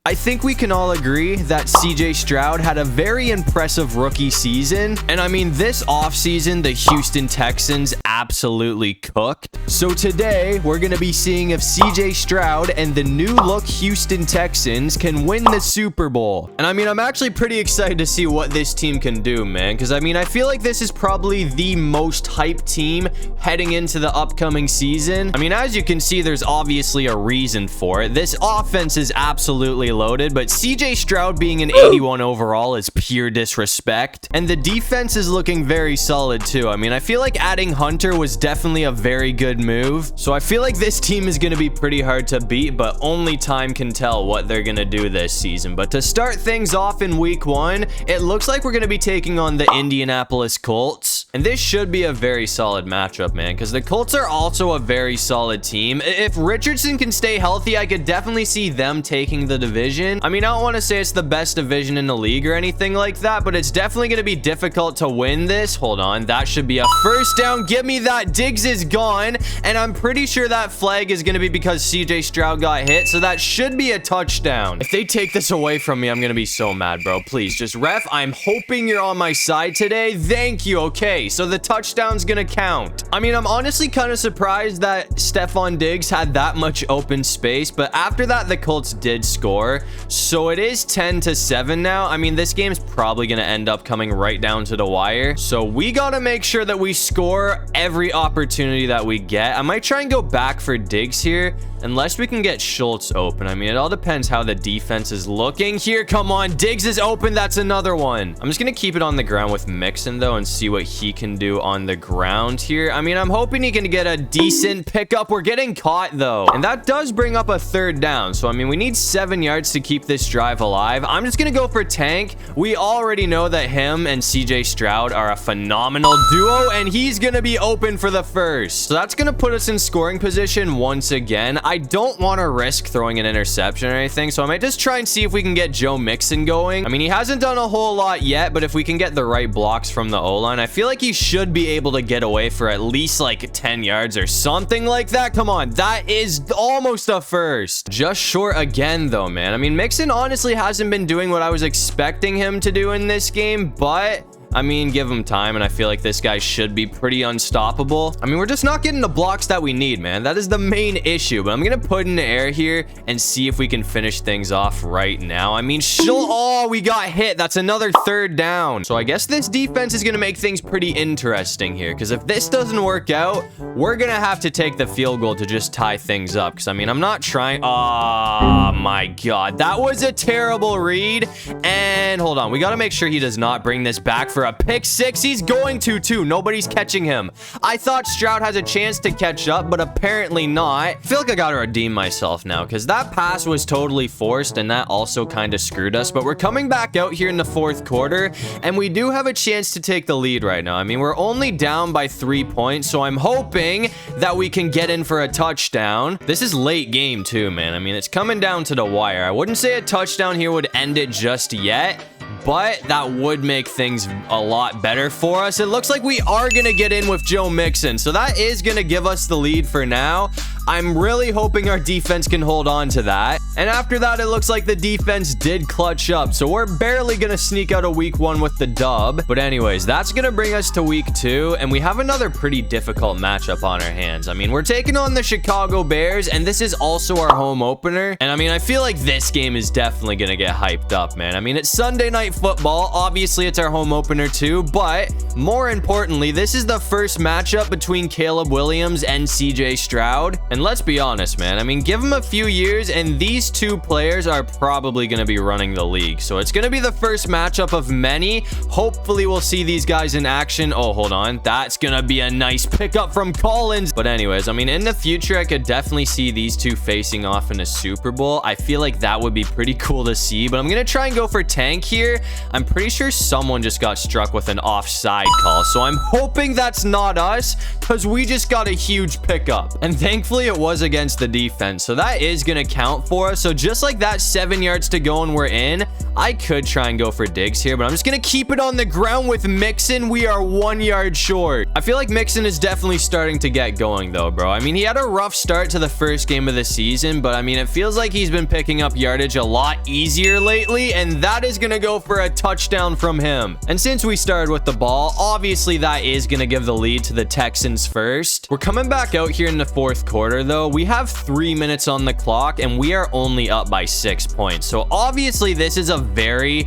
I think we can all agree that CJ Stroud had a very impressive rookie season. And I mean, this offseason, the Houston Texans absolutely cooked. So today, we're going to be seeing if CJ Stroud and the new look Houston Texans can win the Super Bowl. And I mean, I'm actually pretty excited to see what this team can do, man. Because I mean, I feel like this is probably the most hyped team heading into the upcoming season. I mean, as you can see, there's obviously a reason for it. This offense is absolutely loaded, but CJ Stroud being an 81 overall is pure disrespect. And the defense is looking very solid too. I mean, I feel like adding Hunter was definitely a very good move. So I feel like this team is going to be pretty hard to beat, but only time can tell what they're going to do this season. But to start things off in week 1, it looks like we're going to be taking on the Indianapolis Colts. And this should be a very solid matchup, man, because the Colts are also a very solid team. If Richardson can stay healthy, I could definitely see them taking the division. I mean, I don't want to say it's the best division in the league or anything like that, but it's definitely going to be difficult to win this. Hold on, that should be a first down. Give me that. Diggs is gone, and I'm pretty sure that flag is going to be because CJ Stroud got hit, so that should be a touchdown. If they take this away from me, I'm going to be so mad, bro. Please, just ref, I'm hoping you're on my side today. Thank you. Okay, so the touchdown's going to count. I mean, I'm honestly kind of surprised that Stephon Diggs had that much open space, but after that, the Colts did score. So it is 10-7 now. I mean, this game's probably going to end up coming right down to the wire. So we got to make sure that we score every opportunity that we get. I might try and go back for Diggs here, unless we can get Schultz open. I mean, it all depends how the defense is looking here. Come on, Diggs is open. That's another one. I'm just going to keep it on the ground with Mixon, though, and see what he can do on the ground here. I mean, I'm hoping he can get a decent pickup. We're getting caught, though, and that does bring up a third down. So, I mean, we need 7 yards to keep this drive alive. I'm just going to go for Tank. We already know that him and CJ Stroud are a phenomenal duo, and he's going to be open for the first. So that's going to put us in scoring position once again. I don't want to risk throwing an interception or anything, so I might just try and see if we can get Joe Mixon going. I mean, he hasn't done a whole lot yet, but if we can get the right blocks from the O-line, I feel like he should be able to get away for at least like 10 yards or something like that. Come on, that is almost a first. Just short again, though, man. I mean, Mixon honestly hasn't been doing what I was expecting him to do in this game, but I mean, give him time, and I feel like this guy should be pretty unstoppable. I mean, we're just not getting the blocks that we need, man. That is the main issue, but I'm going to put in the air here and see if we can finish things off right now. I mean, oh, we got hit. That's another third down. So I guess this defense is going to make things pretty interesting here, because if this doesn't work out, we're going to have to take the field goal to just tie things up, because, I mean, I'm not trying. Oh, my God. That was a terrible read, and hold on. We got to make sure he does not bring this back for a pick six. He's going to too. Nobody's catching him. I thought Stroud has a chance to catch up, but apparently not. I feel like I gotta redeem myself now, because that pass was totally forced, and that also kind of screwed us. But we're coming back out here in the fourth quarter, and we do have a chance to take the lead right now. I mean, we're only down by 3 points, so I'm hoping that we can get in for a touchdown. This is late game too, man. I mean, it's coming down to the wire. I wouldn't say a touchdown here would end it just yet, but that would make things a lot better for us. It looks like we are going to get in with Joe Mixon, so that is going to give us the lead for now. I'm really hoping our defense can hold on to that. And after that, it looks like the defense did clutch up, so we're barely going to sneak out of week 1 with the dub. But anyways, that's going to bring us to week 2, and we have another pretty difficult matchup on our hands. I mean, we're taking on the Chicago Bears, and this is also our home opener. And I mean, I feel like this game is definitely going to get hyped up, man. I mean, it's Sunday Night Football. Obviously, it's our home opener too, but more importantly, this is the first matchup between Caleb Williams and CJ Stroud. And let's be honest, man. I mean, give them a few years, and these two players are probably going to be running the league. So it's going to be the first matchup of many. Hopefully, we'll see these guys in action. Oh, hold on. That's going to be a nice pickup from Collins. But anyways, I mean, in the future, I could definitely see these two facing off in a Super Bowl. I feel like that would be pretty cool to see, but I'm going to try and go for Tank here. I'm pretty sure someone just got struck with an offside call, so I'm hoping that's not us, because we just got a huge pickup. And thankfully, thankfully it was against the defense, so that is going to count for us. So just like that, 7 yards to go and we're in. I could try and go for Diggs here, but I'm just going to keep it on the ground with Mixon. We are 1 yard short. I feel like Mixon is definitely starting to get going though, bro. I mean, he had a rough start to the first game of the season, but I mean, it feels like he's been picking up yardage a lot easier lately, and that is going to go for a touchdown from him. And since we started with the ball, obviously that is going to give the lead to the Texans first. We're coming back out here in the fourth quarter though. We have 3 minutes on the clock and we are only up by 6 points. So obviously this is a very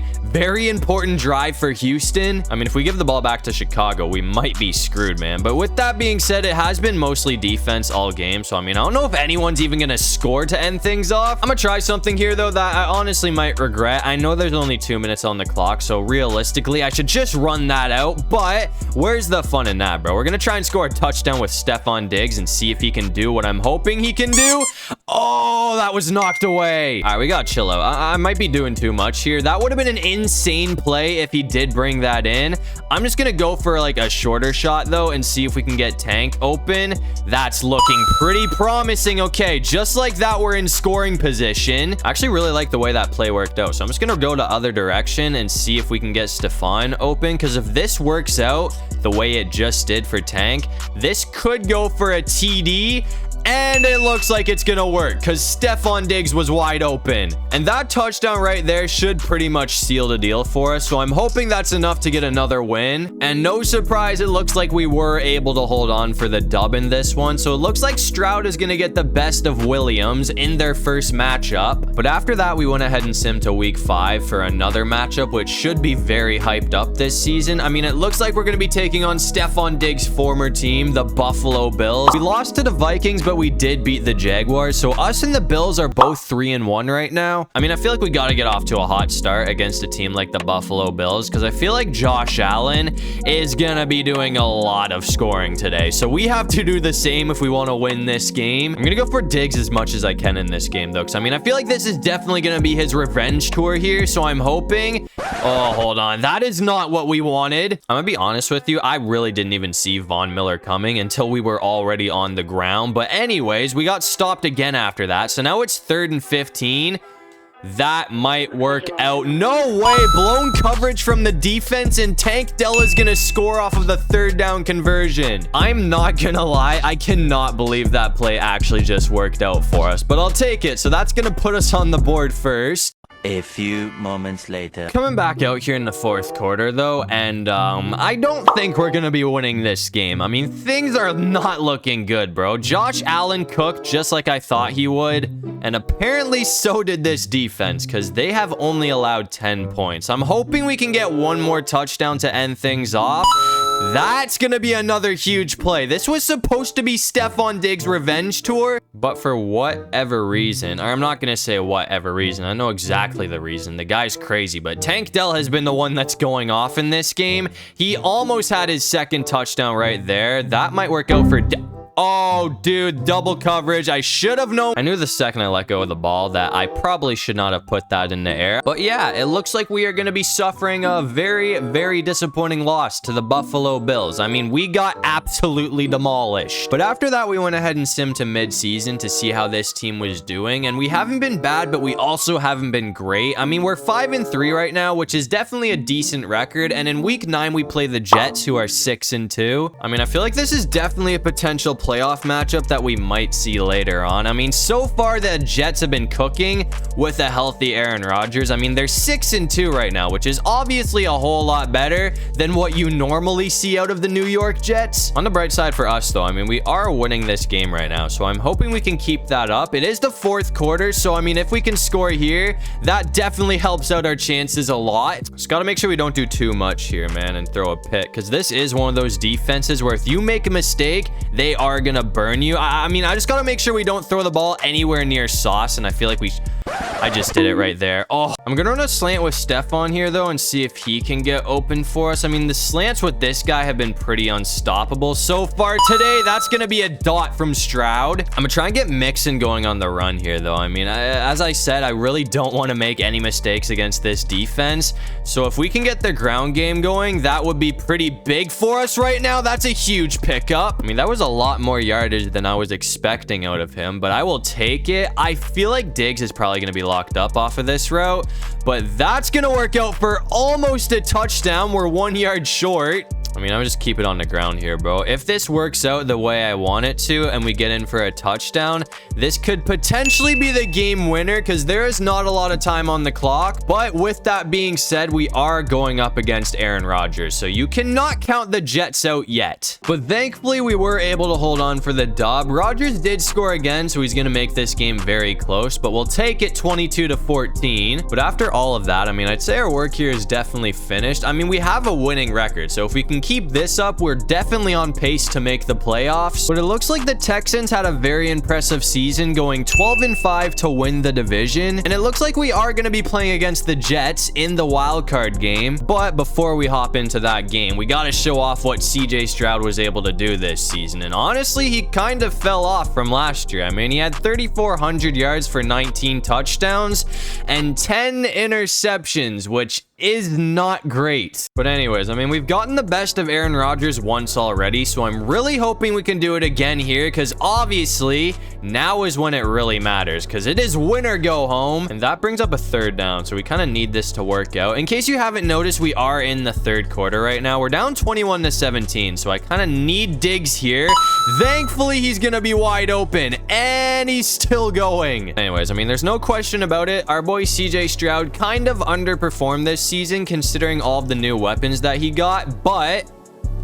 important drive for Houston. I mean, if we give the ball back to Chicago, we might be screwed, man. But with that being said, it has been mostly defense all game. So I mean, I don't know if anyone's even going to score to end things off. I'm going to try something here though that I honestly might regret. I know there's only 2 minutes on the clock, so realistically I should just run that out. But where's the fun in that, bro? We're going to try and score a touchdown with Stephon Diggs and see if he can do what I'm hoping he can do. Oh, that was knocked away. All right, we got to chill out. I might be doing too much here. That would have been an insane play if he did bring that in. I'm just going to go for like a shorter shot though and see if we can get Tank open. That's looking pretty promising. Okay, just like that, we're in scoring position. I actually really like the way that play worked out. So I'm just going to go the other direction and see if we can get Stephon open, because if this works out the way it just did for Tank, this could go for a TD. And it looks like it's gonna work because Stephon Diggs was wide open. And that touchdown right there should pretty much seal the deal for us. So I'm hoping that's enough to get another win. And no surprise, it looks like we were able to hold on for the dub in this one. So it looks like Stroud is gonna get the best of Williams in their first matchup. But after that, we went ahead and simmed to week 5 for another matchup, which should be very hyped up this season. I mean, it looks like we're gonna be taking on Stephon Diggs' former team, the Buffalo Bills. We lost to the Vikings, but we did beat the Jaguars. So us and the Bills are both 3-1 right now. I mean, I feel like we got to get off to a hot start against a team like the Buffalo Bills, because I feel like Josh Allen is gonna be doing a lot of scoring today. So we have to do the same if we want to win this game. I'm gonna go for Diggs as much as I can in this game though, because I mean, I feel like this is definitely gonna be his revenge tour here. So I'm hoping. Oh, hold on, that is not what we wanted. I'm gonna be honest with you, I really didn't even see Von Miller coming until we were already on the ground. But anyways, we got stopped again after that. So now it's 3rd and 15. That might work out. No way. Blown coverage from the defense, and Tank Dell is going to score off of the 3rd down conversion. I'm not going to lie. I cannot believe that play actually just worked out for us, but I'll take it. So that's going to put us on the board first. A few moments later. Coming back out here in the fourth quarter though, and I don't think we're gonna be winning this game. I mean, things are not looking good, bro. Josh Allen cooked just like I thought he would, and apparently so did this defense, because they have only allowed 10 points. I'm hoping we can get one more touchdown to end things off. That's gonna be another huge play. This was supposed to be Stephon Diggs' revenge tour, but for whatever reason, or I'm not gonna say whatever reason, I know exactly the reason. The guy's crazy, but Tank Dell has been the one that's going off in this game. He almost had his 2nd touchdown right there. That might work out for oh, dude, double coverage. I should have known. I knew the second I let go of the ball that I probably should not have put that in the air. But yeah, it looks like we are going to be suffering a very disappointing loss to the Buffalo Bills. I mean, we got absolutely demolished. But after that, we went ahead and simmed to mid-season to see how this team was doing. And we haven't been bad, but we also haven't been great. I mean, we're 5-3 right now, which is definitely a decent record. And in week 9, we play the Jets, who are 6-2. I mean, I feel like this is definitely a potential playoff matchup that we might see later on. I mean, so far the Jets have been cooking with a healthy Aaron Rodgers. I mean, they're 6-2 right now, which is obviously a whole lot better than what you normally see out of the New York Jets. On the bright side for us though, I mean, we are winning this game right now, so I'm hoping we can keep that up. It is the 4th quarter, so I mean, if we can score here, that definitely helps out our chances a lot. Just gotta make sure we don't do too much here, man, and throw a pick, because this is one of those defenses where if you make a mistake, they are gonna burn you. I mean, I just gotta make sure we don't throw the ball anywhere near Sauce, and I feel like I just did it right there. Oh, I'm gonna run a slant with Stephon here though and see if he can get open for us. I mean, the slants with this guy have been pretty unstoppable so far today. That's gonna be a dot from Stroud. I'm gonna try and get Mixon going on the run here though. I mean, as I said, I really don't want to make any mistakes against this defense. So if we can get the ground game going, that would be pretty big for us right now. That's a huge pickup. I mean, that was a lot more yardage than I was expecting out of him, but I will take it. I feel like Diggs is probably going to be locked up off of this route, but that's going to work out for almost a touchdown. We're 1 yard short. I mean, I'm just keep it on the ground here, bro. If this works out the way I want it to and we get in for a touchdown, this could potentially be the game winner because there is not a lot of time on the clock. But with that being said, we are going up against Aaron Rodgers, so you cannot count the Jets out yet. But thankfully, we were able to hold on for the dub. Rodgers did score again, so he's going to make this game very close, but we'll take it 22-14. But after all of that, I mean, I'd say our work here is definitely finished. I mean, we have a winning record, so if we can keep this up, we're definitely on pace to make the playoffs. But it looks like the Texans had a very impressive season, going 12-5 to win the division, and it looks like we are going to be playing against the Jets in the wild card game. But before we hop into that game, we got to show off what CJ Stroud was able to do this season, and honestly, he kind of fell off from last year. I mean, he had 3,400 yards for 19 touchdowns and 10 interceptions, which is not great. But anyways, I mean, we've gotten the best of Aaron Rodgers once already, so I'm really hoping we can do it again here, because obviously now is when it really matters, because it is win or go home. And that brings up a third down, so we kind of need this to work out. In case you haven't noticed, we are in the third quarter right now. We're down 21-17, so I kind of need Diggs here. Thankfully, he's gonna be wide open, and he's still going. Anyways, I mean, there's no question about it. Our boy CJ Stroud kind of underperformed this season considering all of the new weapons that he got, but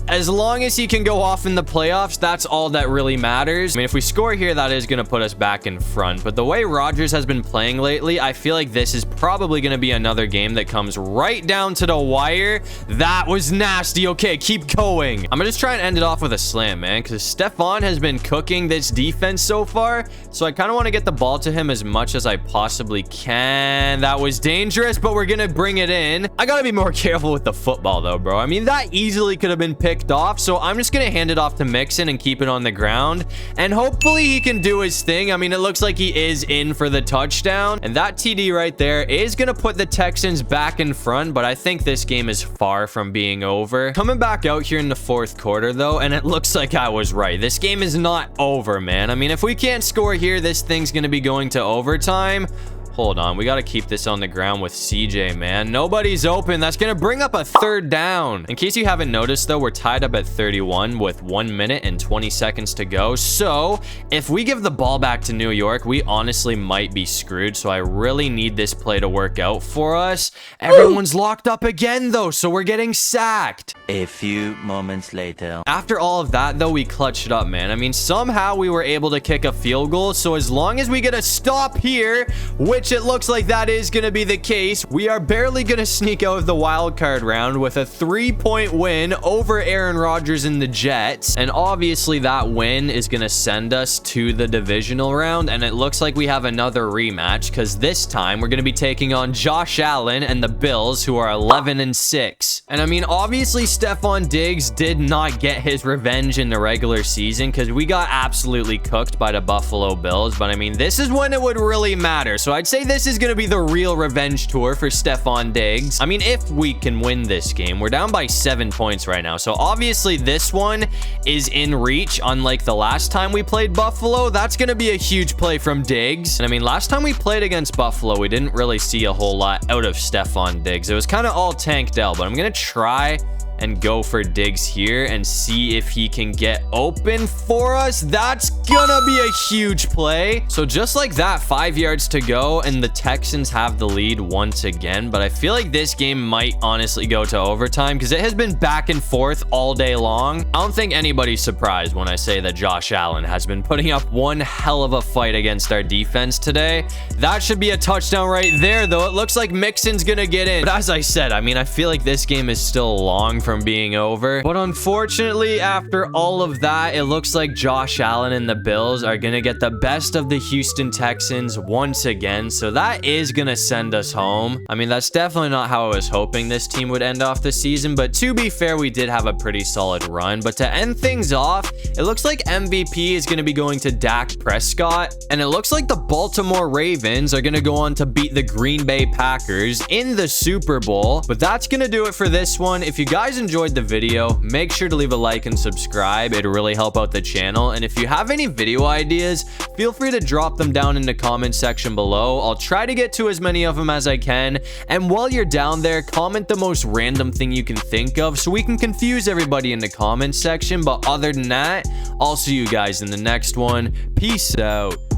as long as he can go off in the playoffs, that's all that really matters. I mean, if we score here, that is going to put us back in front. But the way Rodgers has been playing lately, I feel like this is probably going to be another game that comes right down to the wire. That was nasty. Okay, keep going. I'm going to just try and end it off with a slam, man, because Stephon has been cooking this defense so far. So I kind of want to get the ball to him as much as I possibly can. That was dangerous, but we're going to bring it in. I got to be more careful with the football, though, bro. I mean, that easily could have been picked off, so I'm just gonna hand it off to Mixon and keep it on the ground, and hopefully he can do his thing. I mean, it looks like he is in for the touchdown, and that TD right there is gonna put the Texans back in front, but I think this game is far from being over. Coming back out here in the fourth quarter, though, and it looks like I was right. This game is not over, man. I mean, if we can't score here, this thing's gonna be going to overtime. Hold on, we got to keep this on the ground with CJ, man. Nobody's open. That's going to bring up a third down. In case you haven't noticed, though, we're tied up at 31 with 1 minute and 20 seconds to go. So if we give the ball back to New York, we honestly might be screwed. So I really need this play to work out for us. Everyone's locked up again, though, so we're getting sacked. A few moments later. After all of that, though, we clutched it up, man. I mean, somehow we were able to kick a field goal. So as long as we get a stop here, which it looks like that is going to be the case, we are barely going to sneak out of the wild card round with a 3-point win over Aaron Rodgers and the Jets. And obviously that win is going to send us to the divisional round. And it looks like we have another rematch, because this time we're going to be taking on Josh Allen and the Bills, who are 11-6. And I mean, obviously Stephon Diggs did not get his revenge in the regular season, because we got absolutely cooked by the Buffalo Bills. But I mean, this is when it would really matter. So I'd say this is going to be the real revenge tour for Stephon Diggs. I mean, if we can win this game, we're down by 7 points right now. So obviously this one is in reach, unlike the last time we played Buffalo. That's going to be a huge play from Diggs. And I mean, last time we played against Buffalo, we didn't really see a whole lot out of Stephon Diggs. It was kind of all Tank Dell, but I'm going to try and go for Diggs here and see if he can get open for us. That's gonna be a huge play. So just like that, 5 yards to go, and the Texans have the lead once again. But I feel like this game might honestly go to overtime, because it has been back and forth all day long. I don't think anybody's surprised when I say that Josh Allen has been putting up one hell of a fight against our defense today. That should be a touchdown right there, though. It looks like Mixon's gonna get in. But as I said, I mean, I feel like this game is still long from being over. But unfortunately, after all of that, it looks like Josh Allen and the Bills are gonna get the best of the Houston Texans once again. So that is gonna send us home. I mean, that's definitely not how I was hoping this team would end off the season, but to be fair, we did have a pretty solid run. But to end things off, it looks like MVP is gonna be going to Dak Prescott, and it looks like the Baltimore Ravens are gonna go on to beat the Green Bay Packers in the Super Bowl. But that's gonna do it for this one. If you guys enjoyed the video, make sure to leave a like and subscribe. It'd really help out the channel. And if you have any video ideas, feel free to drop them down in the comment section below. I'll try to get to as many of them as I can. And while you're down there, comment the most random thing you can think of so we can confuse everybody in the comment section. But other than that, I'll see you guys in the next one. Peace out.